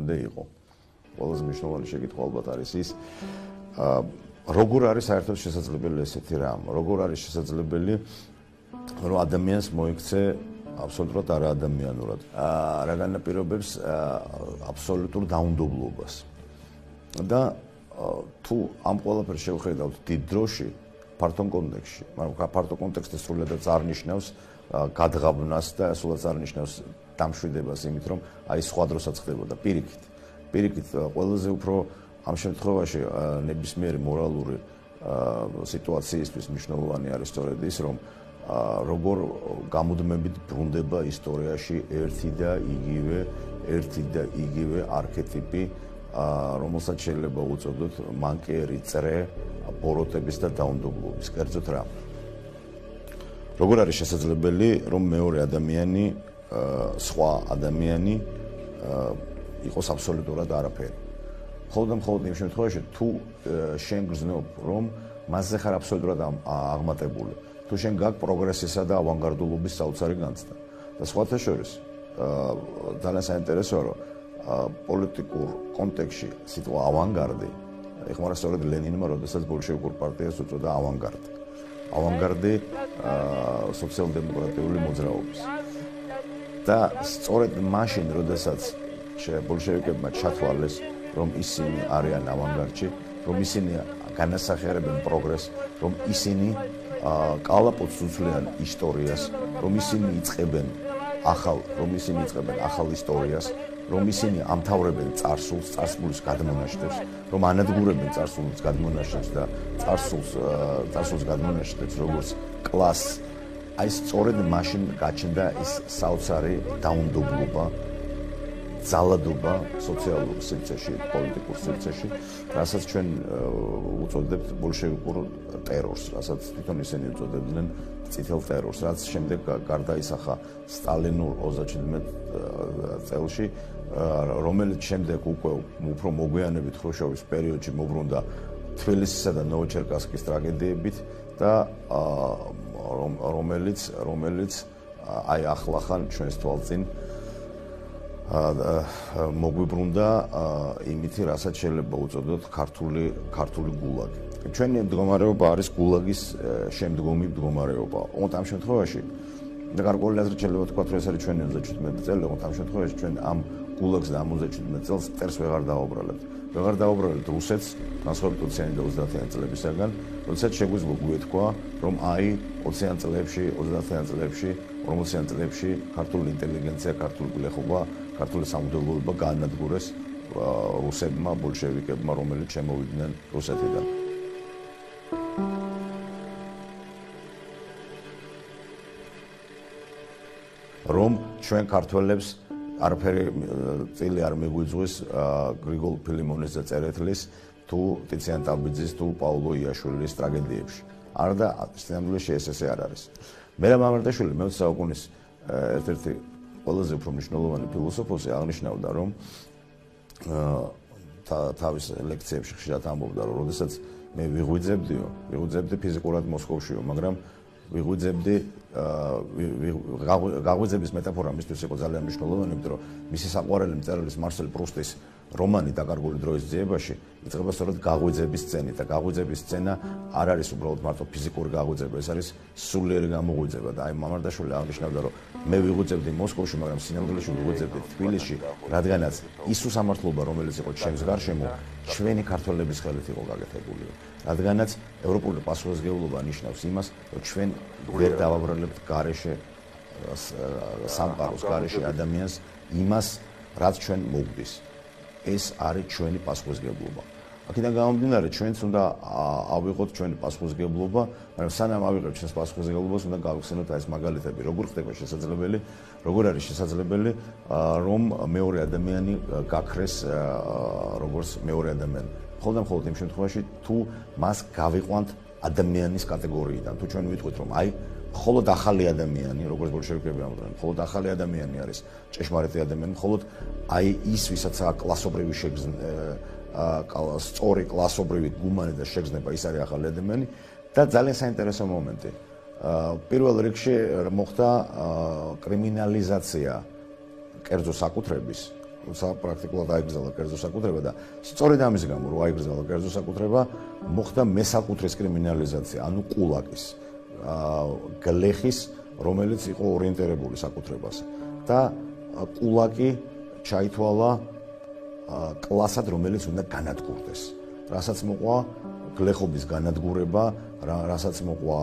ბოლომდე იყო. Ყველაზე მნიშვნელოვანი შეკითხვა ალბათ არის ის, როგორ არის საერთოდ შესაძლებელი ესეთი რამ, როგორ არის შესაძლებელი, რომ ადამიანს მოიქცე აბსოლუტურად არაადამიანურად, რა განაპირობებს აბსოლუტურ დაუნდობლობას. და თუ ამ ყველაფერს შევხედავთ დიდ დროში, ფართო კონტექსტში, მაგრამ ფართო კონტექსტი სრულიადად არ ნიშნავს გადღაბნას და სულაც არ ნიშნავს დამშვიდებას იმით, რომ აი სხვა დროსაც ხდებოდა პირიქით ყველაზე უფრო ამ შემთხვევაში ნებისმიერი მორალური სიტუაციისთვის მნიშვნელოვანი არის სწორედ ის, რომ როგორ გამუდმებით ბრუნდება ისტორიაში ერთი და იგივე არქეტიპი, რომელსაც შეიძლება უწოდოთ მანკიერი წრე ბოროტების და დაუნდობლობის. კერძოდ რა? როგორ არის შესაძლებელი, რომ მეორე ადამიანი, სხვა ადამიანი იყოს აბსოლუტურად არაფერი? მხოლოდ და მხოლოდ იმ შემთხვევაში, თუ შენ გრძნობ, რომ მასზე ხარ აბსოლუტურად აღმატებული, თუ შენ გაქვს პროგრესისა და ავანგარდულობის საოცარი განცდა. და სხვათა შორის, ძალიან საინტერესოა, რომ პოლიტიკურ კონტექსტში სიტყვა ავანგარდი ეხმარა სწორედ ლენინმა, როდესაც ბოლშევიკურ პარტიას უწოდა ავანგარდი. ავანგარდი სოციალ-დემოკრატიული მოძრაობის. და სწორედ მაშინ, როდესაც ბოლშევიკებმა ჩათვალეს, რომ ისინი არიან ავანგარდში, რომ ისინი განასახიერებენ პროგრესს, რომ ისინი კალაპოტს უძლიან ისტორიას, რომ ისინი იწყებენ ახალ ისტორიას, რომ ისინი ამთავრებენ წარსულის გადმონაშთებს, რომ ანადგურებენ წარსულის გადმონაშთებს და წარსულს გადმონაშთებს როგორც კლასს. აი სწორედ მაშინ გაჩნდა ის საოცარი დაუნდობლობა, ძალადობა სოციალურ სივრცეში, პოლიტიკურ სივრცეში, რასაც ჩვენ უწოდებთ ბოლშევიკურ ტერორს, რასაც თვითონ ისინი უწოდებდნენ წითელ ტერორს, რაც შემდეგ გარდაისახა სტალინურ 37 წელში, რომელიც შემდეგ უკვე უფრო მოგვიანებით ხრუშჩოვის პერიოდში მოbrunდა თბილისისა და ნოვოჩერკასკის ტრაგედიებით და რომელიც აი ახლახან ჩვენს თვალწინ მოგვიბრუნდა იმითი, რასაც შეიძლება უწოდოთ ქართული გულაგი. ჩვენი მდგომარეობა არის გულაგის შემდგომი მდგომარეობა. ოღონდ ამ შემთხვევაში და გარკვეული აზრით შეიძლება ვთქვათ, რომ ეს არის ჩვენი 37 წელი, ოღონდ ამ შემთხვევაში ჩვენ ამ გულაგს და ამ 37 წელს წერს ვეღარ დავაუბრალებთ. ვეღარ დავაუბრალებთ რუსეთს, განსხვავებით 20-იანი და 30-იანი წლებისაგან, როდესაც შეგვიძლია გვეთქვა, რომ აი 20-იან წლებში, 30-იან წლებში, 40-იან წლებში ქართული ინტელიგენცია, ქართული გლეხობა, ქართული სამღვდელოება გაანადგურეს რუსებმა, ბოლშევიკებმა, რომელიც შემოვიდნენ რუსეთიდან. რომ ჩვენ ქართველებს არაფერი წილი არ მიგვიწვის გრიგოლ ფილიმონის და წერეთლის თუ ტიციან ტაბიძის თუ პაულო იაშვილის ტრაგედიებში. არა და სინამდვილეში ესე არ არის. მერაბ მამარდაშვილი მე-20 საუკუნის ერთ-ერთი ყველაზე უფრო მნიშვნელოვანი ფილოსოფოსი აღნიშნავდა, რომ თავის ლექციებში ხშირად ამბობდა, რომ როდესაც მე ვიღვიძებდი ფიზიკურად მოსკოვშიო, მაგრამ გაღვიძების მეტაფორა მისთვის იყო ძალიან მნიშვნელოვანი, იმიტომ რომ მისი საყვარელი მწერლის მარსელ პრუსტის რომანი „დაკარგული დროის ძიებაში“ იწყება სწორედ გაღვიძების სცენით და გაღვიძების სცენა არ არის უბრალოდ მარტო ფიზიკური გაღვიძება, ეს არის სულიერი გამოღვიძება და აი მამარდაშვილი აღნიშნავდა, რომ მე ვიღვიძებდი მოსკოვში, მაგრამ სინამდვილეში ვიღვიძებდი თბილისში, რადგანაც ის უსამართლობა, რომელიც იყო ჩემს გარშემო, ჩვენი ქართველების ხელით იყო გაკეთებული. რადგანაც ევროპული პასუხისმგებლობა ნიშნავს იმას, რომ ჩვენ ვერ დავაბრალებთ გარეშე სამყაროს, გარეშე ადამიანს იმას, რაც ჩვენ მოგდის. ეს არის ჩვენი პასუხისმგებლობა. აქედან გამომდინარე, ჩვენც უნდა ავიღოთ ჩვენი პასუხისმგებლობა, მაგრამ სანამ ავიღებთ ჩვენს პასუხისმგებლობას, უნდა გავიხსენოთ ეს მაგალითები, როგორ ხდება შესაძლებელი, როგორ არის შესაძლებელი, რომ მეორე ადამიანი გაქრეს როგორც მეორე ადამიანი. მხოლოდ იმ შემთხვევაში, თუ მას გავიყვანთ ადამიანის კატეგორიიდან, თუ ჩვენ ვიტყვით, რომ აი მხოლოდ ახალი ადამიანი, როგორც ბოლშევიკები ამბობენ, მხოლოდ ახალი ადამიანი არის ჭეშმარიტი ადამიანი, მხოლოდ აი ის, ვისაც კლასობრივი სწორი კლასობრივი გუმანი და შეგრძნება, ის არის ახალი ადამიანი და ძალიან საინტერესო მომენტი. პირველ რიგში მოხდა კრიმინალიზაცია კერძო საკუთრების, პრაქტიკულად აიგრძელა კერძო საკუთრება და სწორედ ამის გამო რომ აიგრძელა კერძო საკუთრება მოხდა მესაკუთრის კრიმინალიზაცია, ანუ კულაკის, გლეხის, რომელიც იყო ორიენტირებული საკუთრებაზე და კულაკი ჩაითვალა კლასად, რომელიც უნდა განადგურდეს. რასაც მოყვა გლეხობის განადგურება, რასაც მოყვა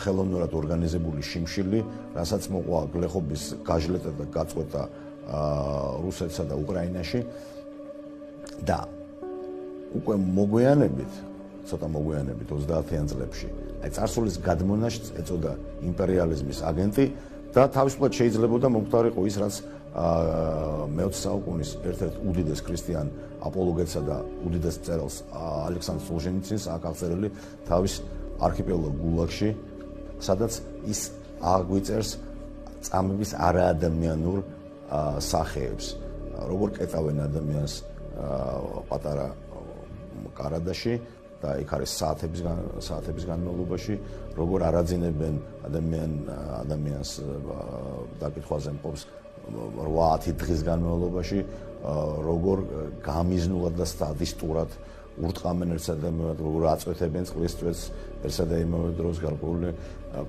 ხელოვნურად ორგანიზებული შიმშილი, რასაც მოყვა გლეხობის გაჟლეტა და გაწყვეტა რუსეთსა და უკრაინაში და უკვე მოგვიანებით, ცოტა მოგვიანებით 30-იან წლებში, აი წარსულის გადმონაშთს ეწოდა იმპერიალიზმის აგენტი და თავისუფლად შეიძლებოდა მომხდარიყო ის, რაც მე-20 საუკუნის ერთ-ერთ უდიდეს ქრისტიან აპოლოგეტსა და უდიდეს მწერალს ალექსანდრ სოლჟენიცინს აღწერილი თავის არქიპელაგ გულაგში, სადაც ის აღვიწერს წამების არაადამიანურ სახეებს, როგორ კეტავენ ადამიანს პატარა კარადაში და იქ არის საათების განმავლობაში, როგორ არაძინებენ ადამიანს დაკითხვაზე მყოფს 8-10 დღის განმავლობაში, როგორ გამიზნულად და სტადისტურად ურტყამენ ერთსა და იმავე დროს, როგორ აწვეთებენ წყლის წვეთს ერთსა და იმავე დროს გარკვეული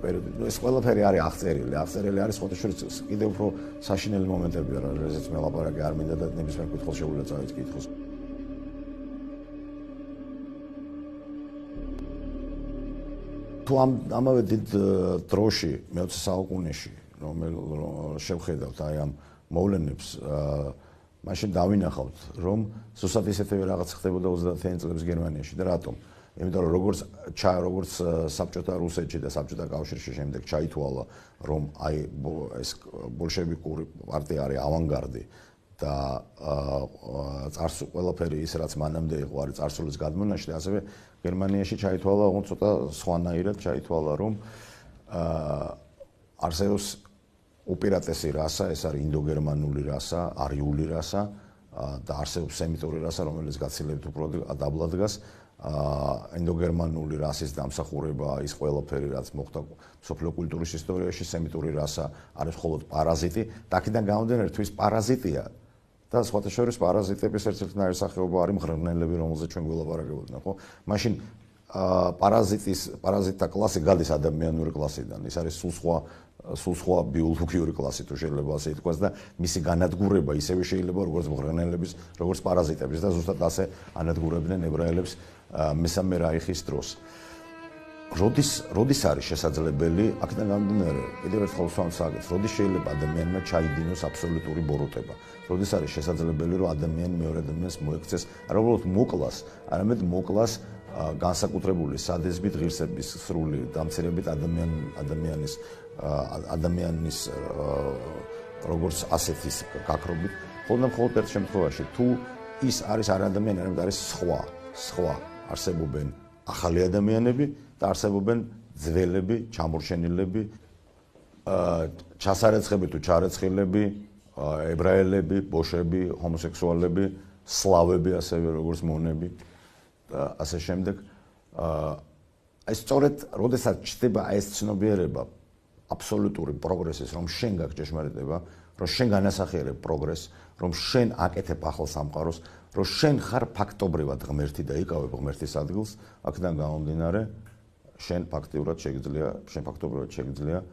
პერიოდი. ეს ყველაფერი არის აღწერილი. აღწერილი არის ხოთაშორის კიდევ უფრო საშინელი მომენტები, რაზეც მე ლაპარაკი არ მინდა და ნებისმიერ კითხვას შეუძლია წავით კითხოს. თუ ამავე დიდ დროში მე-20 საუკუნეში შევხედავთ აი ამ მოვლენებს, მაშინ დავინახავთ, რომ ზუსტად ისეთივე რაღაც ხდებოდა 30-იან წლების გერმანიაში და რატომ? იმიტომ რომ როგორც საბჭოთა რუსეთში და საბჭოთა კავშირში შემდეგ ჩაითვალა, რომ აი ეს ბოლშევიკური პარტია არის ავანგარდი და ყველაფერი ის რაც მანამდე იყო არის წარსულის გადმონაშთი, ასევე გერმანიაში ჩაითვალა, უფრო ცოტა სხვანაირად ჩაითვალა, რომ არსებობს უპირატესი რასა, ეს არის ინდოგერმანული რასა, არიული რასა და არსებობს სემიტური რასა, რომელიც გაცილებით უფრო დაბლა დგას. ინდოგერმანული რასის დამსახურება ის ყველაფერი, რაც მოხდა მსოფლიო კულტურის ისტორიაში, სემიტური რასა არის მხოლოდ პარაზიტი და აქედან გამომდინარე, თუ ის პარაზიტია და სხვათა შორის პარაზიტების ერთ-ერთი ნაირსახეობა არის მღრღნელები, რომელზეც ჩვენ გველაპარაკებოდნო, ხო? მაშინ პარაზიტთა კლასი გადის ადამიანური კლასიდან. ის არის სულ სხვა ბიოლოგიური კლასი, თუ შეიძლება ასე ითქვას და მისი განადგურება ისევე შეიძლება როგორც მღრღნელების, როგორც პარაზიტების და ზუსტად ასე ანადგურებდნენ ებრაელებს მესამე რაიხის დროს. როდის არის შესაძლებელი, აქედან გამომდინარე, კიდევ ერთხელ ვსვამთ საკითხს, როდის შეიძლება ადამიანმა ჩაიდინოს აბსოლუტური ბოროტება? როდის არის შესაძლებელი, რომ ადამიანი მეორე ადამიანს მოექცეს, არა უბრალოდ მოკლას, არამედ მოკლას განსაკუთრებული სადიზმით, ღირსების სრული დამცირებით ადამიანის როგორც ასეთის გაქრობით, მხოლოდ ერთ შემთხვევაში, თუ ის არის არ ადამიანი, არამედ არის სხვა არსებობენ ახალი ადამიანები და არსებობენ ძველები, ჩამორჩენილები, ჩასარეცხები თუ ჩარეცხილები, ებრაელები, ბოშები, ჰომოსექსუალები, სლავები, ასევე როგორც მონები და ასე შემდეგ. აი სწორედ როდესაც ჩნდება ეს ცნობიერება აბსოლუტური პროგრესის, რომ შენ გაქვს ჭეშმარიტება, რომ შენ განასახიერებ პროგრესს, რომ შენ აკეთებ ახალ სამყაროს, რომ შენ ხარ ფაქტობრივად ღმერთი და იკავებ ღმერთის ადგილს, აქედან გამომდინარე, შენ ფაქტობრივად შეგიძლია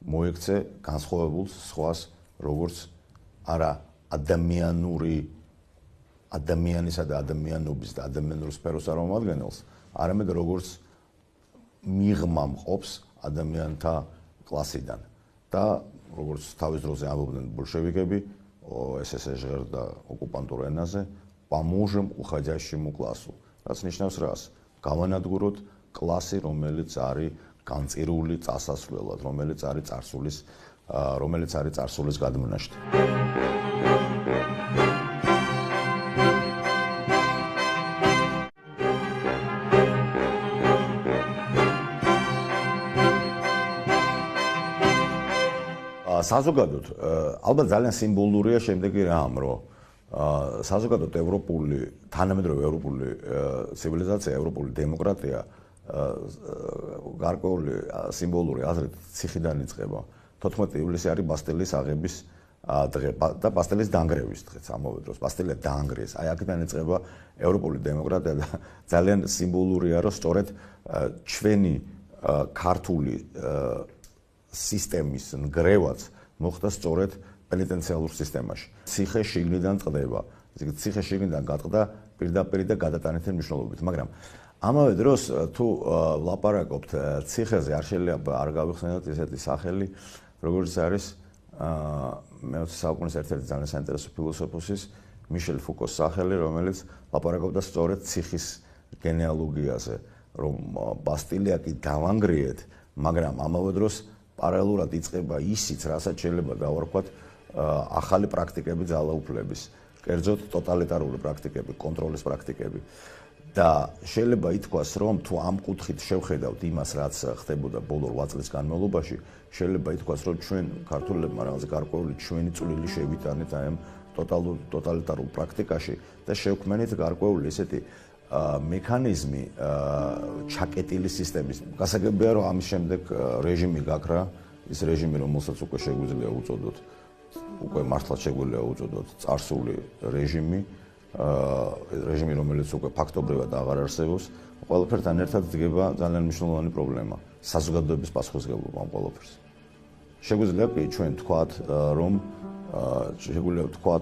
მოექცე განსხვავებულ სხვას, როგორც არა ადამიანისა და ადამიანობის და ადამიანური სფეროს წარმომადგენელს, არამედ როგორც მიღმა მყოფს ადამიანთა კლასიდან და როგორც თავის დროზე ამბობდნენ ბოლშევიკები, СССР და ოკუპანტურ ენაზე, поможем уходящему классу. რაც ნიშნავს რას? გავანადგუროთ კლასი, რომელიც არის განწირული წასასვლელად, რომელიც არის წარსულის გადმონაშთი. საზოგადოდ, ალბათ ძალიან სიმბოლურია შემდეგი რამ, რომ საზოგადოდ თანამედროვე ევროპული ცივილიზაცია, ევროპული დემოკრატია გარკვეული სიმბოლური აზრით ციხიდან იწყება. 14 ივლისი არის ბასტილიის აღების დღე და ბასტილიის დანგრევის დღეც ამავე დროს ბასტილია დაანგრიეს. აი აქედან იწყება ევროპული დემოკრატია და ძალიან სიმბოლურია რომ სწორედ ჩვენი ქართული სისტემის ნგრევაც მოხდა სწორედ პენიტენციალურ სისტემაში. ციხე შიგნიდან წყდება. ციხე შიგნიდან გატყდა პირდაპირ და გადატანითი მნიშვნელობით, მაგრამ ამავე დროს თუ ლაპარაკობთ ციხეზე არ შეიძლება არ გავიხსენოთ ესეთი სახელი, როგორც არის მე-20 საუკუნის ერთ-ერთი ძალიან საინტერესო ფილოსოფოსის მიშელ ფუკოს სახელი, რომელიც ლაპარაკობდა სწორედ ციხის გენეალოგიაზე, რომ ბასტილია კი დავანგრიეთ, მაგრამ ამავე დროს პარალელურად იწყება ისიც, რასაც შეიძლება დავარქვათ ახალი პრაქტიკები ძალაუფლების, კერძოდ ტოტალიტარული პრაქტიკები, კონტროლის პრაქტიკები. და შეიძლება ითქვას, რომ თუ ამ კუთხით შევხედავთ იმას, რაც ხდებოდა ბოლო 8 წლის განმავლობაში, შეიძლება ითქვას, რომ ჩვენ ქართველებმა რაღაცა გარკვეული ჩვენი წვლილი შევიტანეთ აი ამ ტოტალიტარულ პრაქტიკაში და შევქმნით გარკვეული ესეთი მექანიზმი ჩაკეტილი სისტემის. გასაგებია, რომ ამის შემდეგ რეჟიმი გაქრა, ის რეჟიმი, რომელსაც უკვე შეგვიძლია უწოდოთ, უკვე მართლაც შეგვიძლია უწოდოთ წარსული რეჟიმი, რეჟიმი, რომელიც უკვე ფაქტობრივად აღარ არსებობს, ყველაფერთან ერთად დგება ძალიან მნიშვნელოვანი პრობლემა, საზოგადოების პასუხისმგებლობა ამ ყველაფერს. შეგვიძლია კი ჩვენ თქვათ,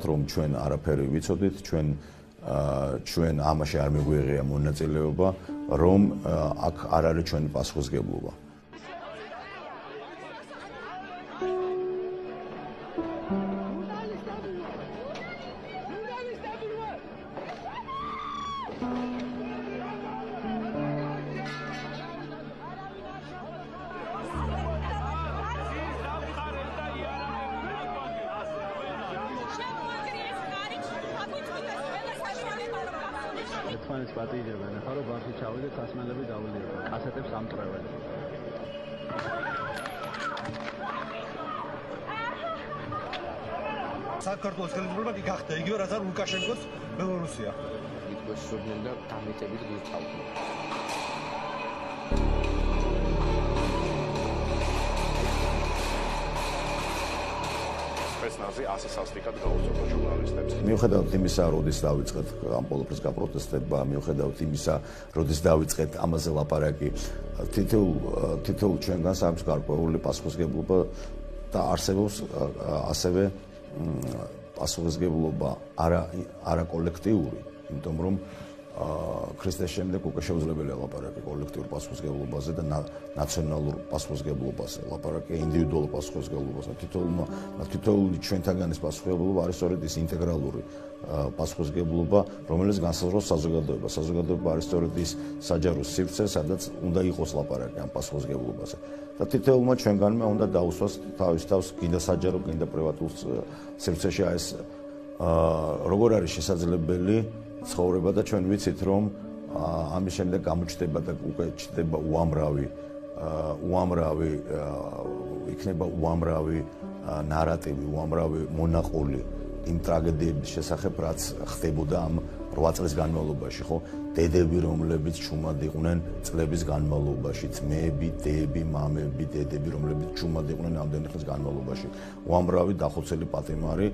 რომ ჩვენ არაფერი ვიცოდით, ჩვენ ამაში არ მიგვიღია მონაწილეობა, რომ აქ არ არის ჩვენი პასუხისმგებლობა. ერთმანეთს პატიჟებენ, ახლა რომ ბარში ჩავიდეთ, სასმელები დაულიებენ, კასეტებს ამტრევენ. საქართველოს ხელისუფლება კი გახდა იგივე, რაც არის ლუკაშენკოს ბელორუსია. იტყვესობდნენ და დამეტებით გირთავდნენ. ფესნაზე ასე სასტიკად გაუწოდა ჟურნალისტებს. მიუხედავად იმისა, როდის დავიწყეთ ამ პოლოფრის გაპროტესტება, მიუხედავად იმისა, როდის დავიწყეთ ამაზე ლაპარაკი, თითოეულ ჩვენგანს აქვს გარკვეული პასუხისმგებლობა და არსებობს ასევე პასუხისმგებლობა არა კოლექტიური, იმიტომ რომ ქრისტეს შემდეგ უკვე შეუძლებელია ლაპარაკი კოლექტიურ პასუხისმგებლობაზე და ნაციონალურ პასუხისმგებლობაზე, ლაპარაკი ინდივიდუალურ პასუხისმგებლობაზე. თითოეული ჩვენთაგანის პასუხისმგებლობა არის სწორედ ის ინტეგრალური პასუხისმგებლობა, რომელიც განსაზღვრავს საზოგადოებას. საზოგადოება არის სწორედ ის საჯარო სივრცე, სადაც უნდა იყოს ლაპარაკი ამ პასუხისმგებლობაზე. და თითოეულმა ჩვენგანმა უნდა დაუსვას თავის თავს, გინდა საჯარო, გინდა პრივატულ სივრცეში ეს როგორ არის შესაძლებელი ცხოვრება და ჩვენ ვიცით, რომ ამის შემდეგ გამოჩნდება და უკვე ჩნდება იქნება უამრავი ნარატივი, უამრავი მონაყოლი იმ ტრაგედიების შესახებ, რაც ხდებოდა ამ 8 წლის განმავლობაში, ხო? დედები, რომლებიც ჩუმად იყვნენ წლების განმავლობაში, ძმები, დეები, მამები, დედები, რომლებიც ჩუმად იყვნენ ამდენი ხნის განმავლობაში. უამრავი დახოცილი პატიმარი,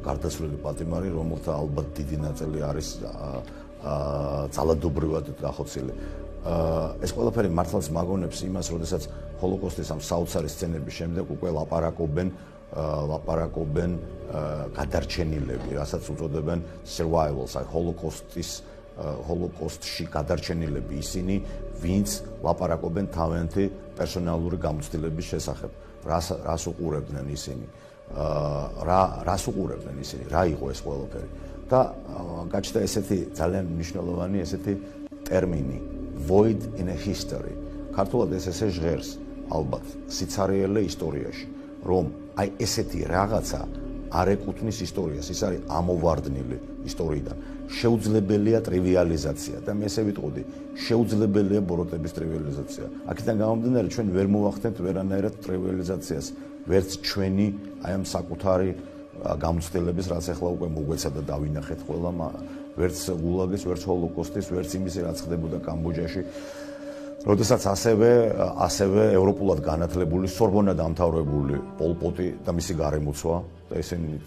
გარდაცვლილი პატიმარი, რომელთა ალბათ დიდი ნაწილი არის ძალადობრივად დახოცილი. ეს ყველაფერი მართლაც მაგონებს იმას, როდესაც ჰოლოკოსტის ამ საოცარი სცენების შემდეგ უკვე ლაპარაკობენ გადარჩენილები, რასაც უწოდებენ survivals, აი ჰოლოკოსტში გადარჩენილები, ისინი, ვინც ლაპარაკობენ თავიანთი პერსონალური გამოცდილების შესახებ, რას უყურებდნენ ისინი, რა იყო ეს ყველაფერი. და გაჩნდა ესეთი ძალიან მნიშვნელოვანი ესეთი ტერმინი void in a history. ქართულად ეს ესე ჟღერს, ალბათ, სიცარიელე ისტორიაში, რომ აი ესეთი რაღაცა არ ეკუთვნის ისტორიას, ის არის ამოვარდნილი ისტორიიდან. შეუძლებელია ტრივიალიზაცია და მე ესე ვიტყოდი, შეუძლებელია ბოროტების ტრივიალიზაცია. აქედან გამომდინარე, ჩვენ ვერ მოვახდენთ ვერანაირად ტრივიალიზაციას, ვერც ჩვენი აი ამ საკუთარი გამოცდილების, რაც ახლა უკვე მოგვეცა და დავინახეთ ყველამ, ვერც გულაგის, ვერც ჰოლოკოსტის, ვერც იმის, რაც ხდებოდა კამბოჯაში. როდესაც ასევე ევროპულად განათლებული სორბონა დამთავრებული პოლ პოტი და მისი გარემოცვა და ესენი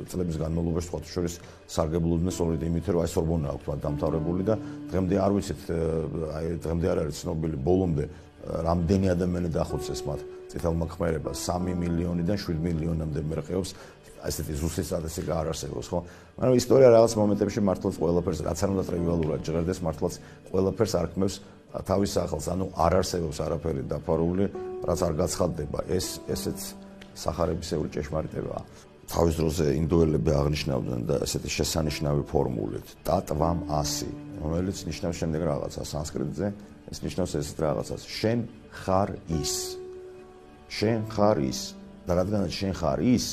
წლების განმავლობაში სხვა შორის სარგებლობდნენ სწორედ იმით, რომ აი სორბონა აქვს მათ დამთავრებული და დღემდე არ ვიცით, დღემდე არ არის ცნობილი ბოლომდე რამდენი ადამიანი დახოცეს მათ წითელმა ქმერებას 3 მილიონიდან 7 მილიონამდე მერყეობს ასეთი ზუსტი სტატისტიკა არ არსებობს, ხო? მაგრამ ისტორია რაღაც მომენტებში მართლაც ყველაფერს რაც არ უნდა ტრივიალურად ჟღერდეს, მართლაც ყველაფერს არქმევს თავის სახელს, ანუ არ არსებობს არაფერი დაფარული, რაც არ გაცხადდება. ესეც სახარებისეული ჭეშმარიტებაა. თავის დროზე ინდოელები აღნიშნავდნენ და ესეთი შესანიშნავი ფორმულით ტატვამ 100, რომელიც ნიშნავს შემდეგ რაღაცა სანსკრიტზე, ეს ნიშნავს ესეთ რაღაცას. შენ ხარ ის. შენ ხარ ის. და რადგანაც შენ ხარ ის,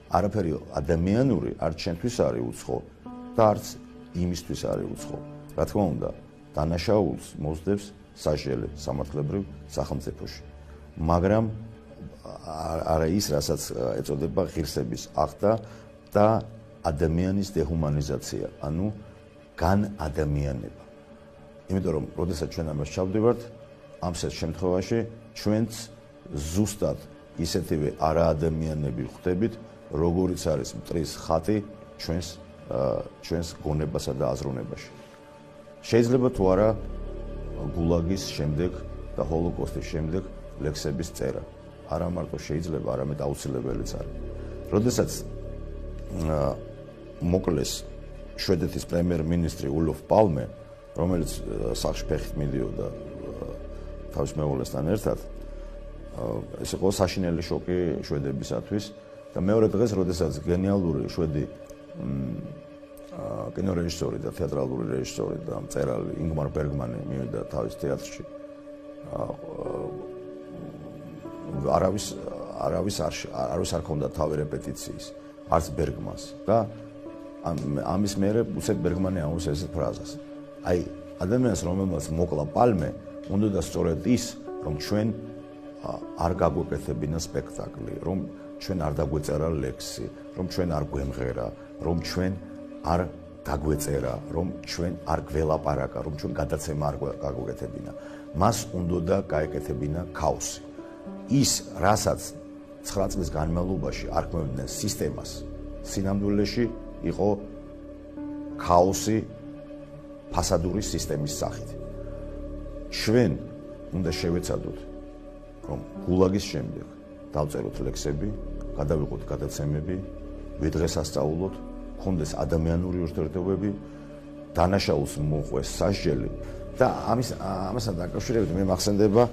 არაფერი ადამიანური არ ჩვენთვის არის უცხო და არც იმისთვის არის უცხო. რა თქმა უნდა, დანაშაულს მოსდევს სასჯელი სამართლებრივ სახელმწიფოში. მაგრამ არა ის, რასაც ეწოდება ღირსების აღდა და ადამიანის დეჰუმანიზაცია, ანუ განადამიანება. იმიტომ რომ, როდესაც ჩვენ ამას ჩავდივართ, ამ შემთხვევაში ჩვენც ზუსტად ისეთივე არაადამიანები ხვდებით, როგორიც არის მტრის ხატი ჩვენს გონებასა და აზროვნებაში. შეიძლება თუ არა გულაგის შემდეგ და ჰოლოკოსტის შემდეგ ლექსების წერა. არა მარტო შეიძლება, არამედ აუცილებელიც არის. როდესაც მოკლეს შვედეთის პრემიერ-მინისტრი ულოფ პალმე, რომელიც სახლში ფეხით მიდიოდა თავის მეუღლესთან ერთად, ეს იყო საშინელი შოკი შვედებისათვის და მეორე დღეს, როდესაც გენიალური შვედი კინორეჟისორი და თეატრალური რეჟისორი და მწერალი ინგმარ ბერგმანი მივიდა თავის თეატრში, არავის არ ჰქონდა თავი რეპეტიციის, არც ბერგმანს და ამის მერე უცებ ბერგმანი ამბობს ესეთ ფრაზას. აი, ადამიანს, რომელმაც მოკლა პალმე, უნდა და სწორედ ის, რომ ჩვენ არ გაგვეკეთებინა სპექტაკლი, რომ ჩვენ არ დაგვეწერა ლექსი, რომ ჩვენ არ გვემღერა, რომ ჩვენ არ დაგვეწერა, რომ ჩვენ არ გველაპარაკა, რომ ჩვენ გადაცემა არ გაგვეკეთებინა. მას უნდა და გაეკეთებინა ქაოსი. ის, რასაც 9 წლის განმავლობაში არქმევდნენ სისტემას, სინამდვილეში იყო ქაოსი ფასადური სისტემის სახით. ჩვენ უნდა შევეცადოთ, რომ გულაგის შემდეგ დავწეროთ ლექსები, გადავიღოთ გადაცემები, ვიდღესასწაულოთ, გქონდეს ადამიანური ურთიერთობები, დანაშაულს მოუყვეს სასჯელი და ამასთან დაკავშირებით მე მახსენდება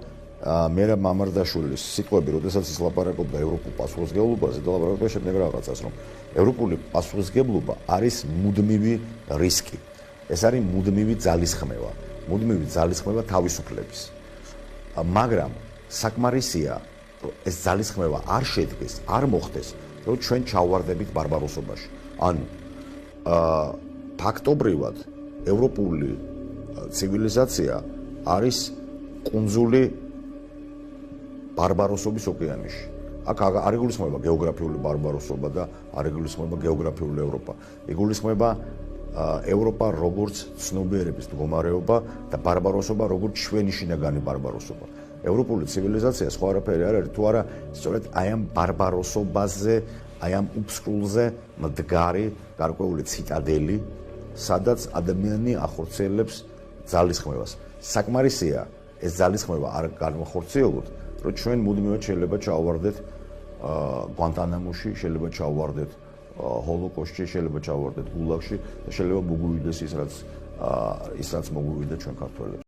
მერაბ მამარდაშვილის სიტყვები, როდესაც ის ლაპარაკობდა ევროპულ პასუხისმგებლობაზე და ლაპარაკობდა შემდეგ რაღაცას, რომ ევროპული პასუხისმგებლობა არის მუდმივი რისკი. ეს არის მუდმივი ძალისხმევა, მუდმივი ძალისხმევა თავისუფლების. მაგრამ საკმარისია, რომ ეს ძალისხმევა არ შედგეს, არ მოხდეს, რომ ჩვენ ჩავვარდებით ბარბაროსობაში. ანუ ფაქტობრივად ევროპული ცივილიზაცია არის კუნძული ბარბაროსობის ოკეანეში. აქ არ იგულისხმება გეოგრაფიული ბარბაროსობა და არ იგულისხმება გეოგრაფიული ევროპა. იგულისხმება ევროპა როგორც ცნობიერების მდგომარეობა და ბარბაროსობა როგორც ჩვენი შინაგანი ბარბაროსობა. ევროპული ცივილიზაცია სხვა არაფერი არ არის, თუ არა სწორედ აი ამ ბარბაროსობაზე, აი ამ უფსკრულზე მდგარი გარკვეული ციტადელი, სადაც ადამიანი ახორციელებს ძალისხმევას. საკმარისია ეს ძალისხმევა არ განვახორციელოთ, რომ ჩვენ მუდმივად შეიძლება ჩავვარდეთ გვანტანამოში, შეიძლება ჩავვარდეთ ჰოლოკოსტში, შეიძლება ჩავვარდეთ გულაგში და შეიძლება მოგვივიდეს ის რაც მოგვივიდა ჩვენ ქართველებს.